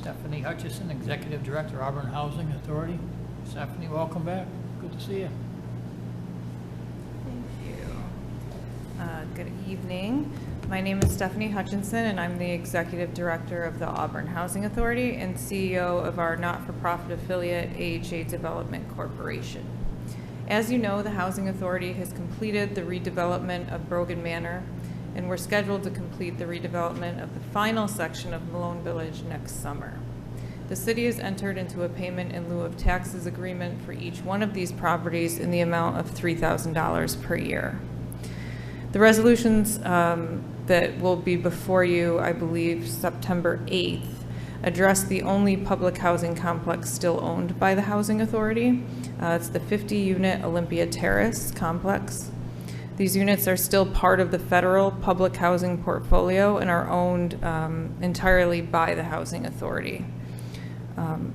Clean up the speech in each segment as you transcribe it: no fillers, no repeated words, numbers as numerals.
Stephanie Hutchinson, Executive Director, Auburn Housing Authority. Stephanie, welcome back. Good to see you. Thank you. Good evening. My name is Stephanie Hutchinson, and I'm the Executive Director of the Auburn Housing Authority and CEO of our not-for-profit affiliate, AHA Development Corporation. As you know, the Housing Authority has completed the redevelopment of Brogan Manor, and we're scheduled to complete the redevelopment of the final section of Malone Village next summer. The city has entered into a payment in lieu of taxes agreement for each one of these properties in the amount of $3,000 per year. The resolutions that will be before you, I believe, September 8th, address the only public housing complex still owned by the Housing Authority. It's the 50-unit Olympia Terrace complex. These units are still part of the federal public housing portfolio and are owned entirely by the Housing Authority.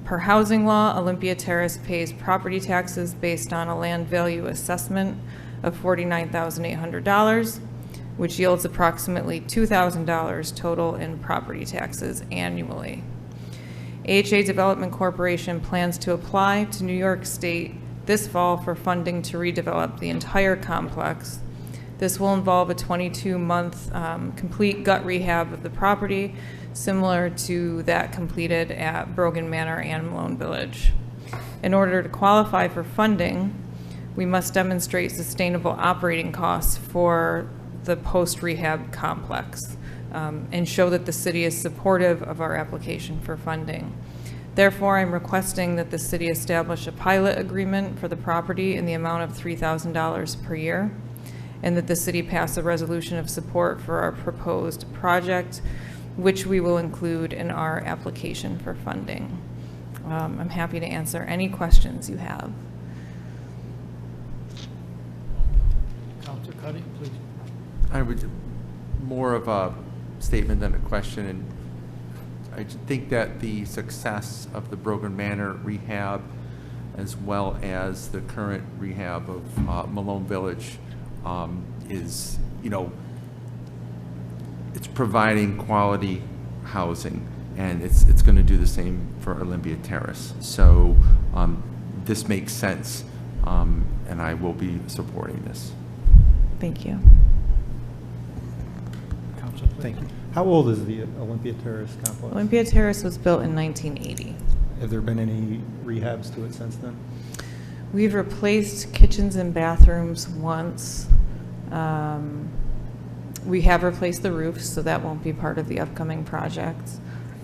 Per housing law, Olympia Terrace pays property taxes based on a land value assessment of $49,800, which yields approximately $2,000 total in property taxes annually. AHA Development Corporation plans to apply to New York State this fall for funding to redevelop the entire complex. This will involve a 22-month complete gut rehab of the property, similar to that completed at Brogan Manor and Malone Village. In order to qualify for funding, we must demonstrate sustainable operating costs for the post-rehab complex and show that the city is supportive of our application for funding. Therefore, I'm requesting that the city establish a pilot agreement for the property in the amount of $3,000 per year, and that the city pass a resolution of support for our proposed project, which we will include in our application for funding. I'm happy to answer any questions you have. Councilor Cuddy, please. I would, more of a statement than a question, and I think that the success of the Brogan Manor rehab, as well as the current rehab of Malone Village, is, it's providing quality housing, and it's going to do the same for Olympia Terrace. So this makes sense, and I will be supporting this. Thank you. Councilor, please. Thank you. How old is the Olympia Terrace complex? Olympia Terrace was built in 1980. Have there been any rehabs to it since then? We've replaced kitchens and bathrooms once. We have replaced the roofs, so that won't be part of the upcoming project.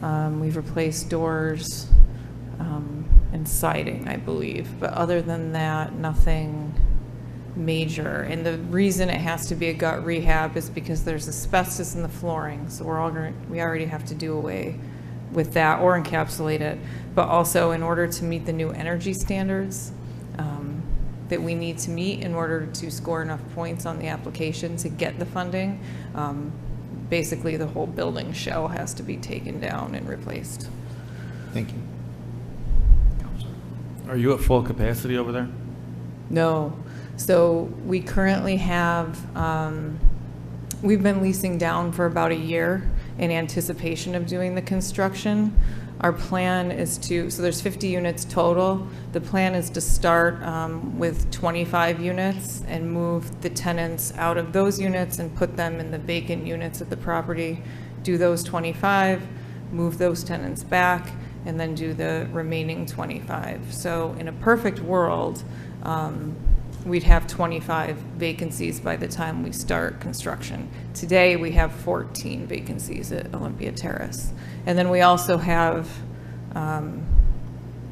We've replaced doors and siding, I believe. But other than that, nothing major. And the reason it has to be a gut rehab is because there's asbestos in the flooring. So we already have to do away with that or encapsulate it. But also, in order to meet the new energy standards that we need to meet in order to score enough points on the application to get the funding, basically the whole building shell has to be taken down and replaced. Thank you. Are you at full capacity over there? No. So we currently have, we've been leasing down for about a year in anticipation of doing the construction. Our plan is to, so there's 50 units total. The plan is to start with 25 units and move the tenants out of those units and put them in the vacant units at the property, do those 25, move those tenants back, and then do the remaining 25. So in a perfect world, we'd have 25 vacancies by the time we start construction. Today, we have 14 vacancies at Olympia Terrace. And then we also have,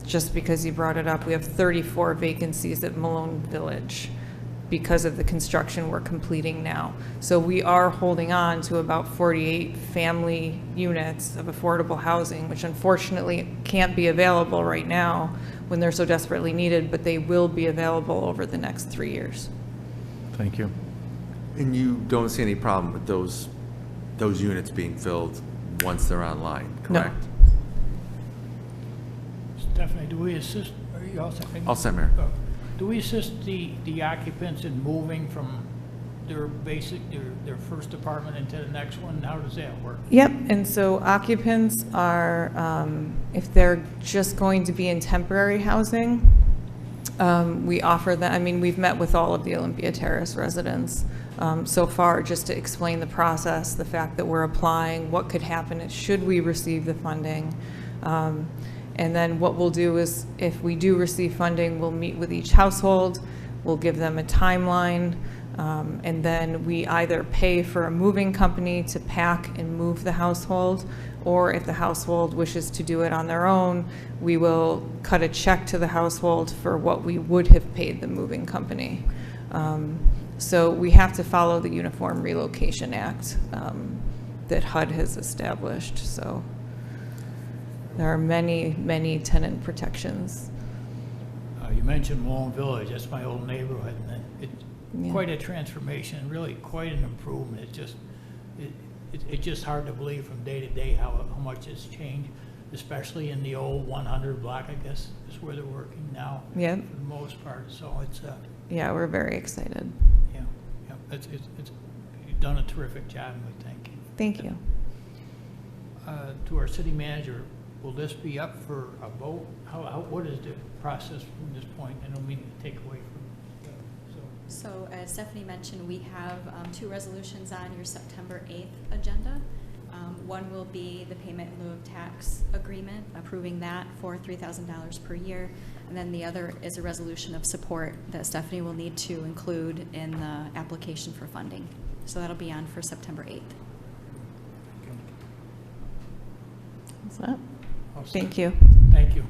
just because you brought it up, we have 34 vacancies at Malone Village because of the construction we're completing now. So we are holding on to about 48 family units of affordable housing, which unfortunately can't be available right now when they're so desperately needed, but they will be available over the next 3 years. Thank you. And you don't see any problem with those units being filled once they're online, correct? No. Stephanie, do we assist, are you all set? All set, Mayor. Do we assist the occupants in moving from their basic, their first apartment into the next one? How does that work? Yep, and so occupants are, if they're just going to be in temporary housing, we offer that, I mean, we've met with all of the Olympia Terrace residents so far, just to explain the process, the fact that we're applying, what could happen should we receive the funding. And then what we'll do is, if we do receive funding, we'll meet with each household, we'll give them a timeline, and then we either pay for a moving company to pack and move the household, or if the household wishes to do it on their own, we will cut a check to the household for what we would have paid the moving company. So we have to follow the Uniform Relocation Act that HUD has established. So there are many, many tenant protections. You mentioned Malone Village, that's my old neighborhood, and it's Yeah. quite a transformation, really quite an improvement. It's just hard to believe from day to day how much it's changed, especially in the old 100 block, I guess, is where they're working now. Yeah. For the most part, so it's, Yeah, we're very excited. yeah, it's, you've done a terrific job, and we thank you. Thank you. To our city manager, will this be up for a vote? What is the process from this point? I don't mean to take away from, So as Stephanie mentioned, we have two resolutions on your September 8th agenda. One will be the payment in lieu of tax agreement, approving that for $3,000 per year. And then the other is a resolution of support that Stephanie will need to include in the application for funding. So that'll be on for September 8th. What's that? so. Thank you. Thank you.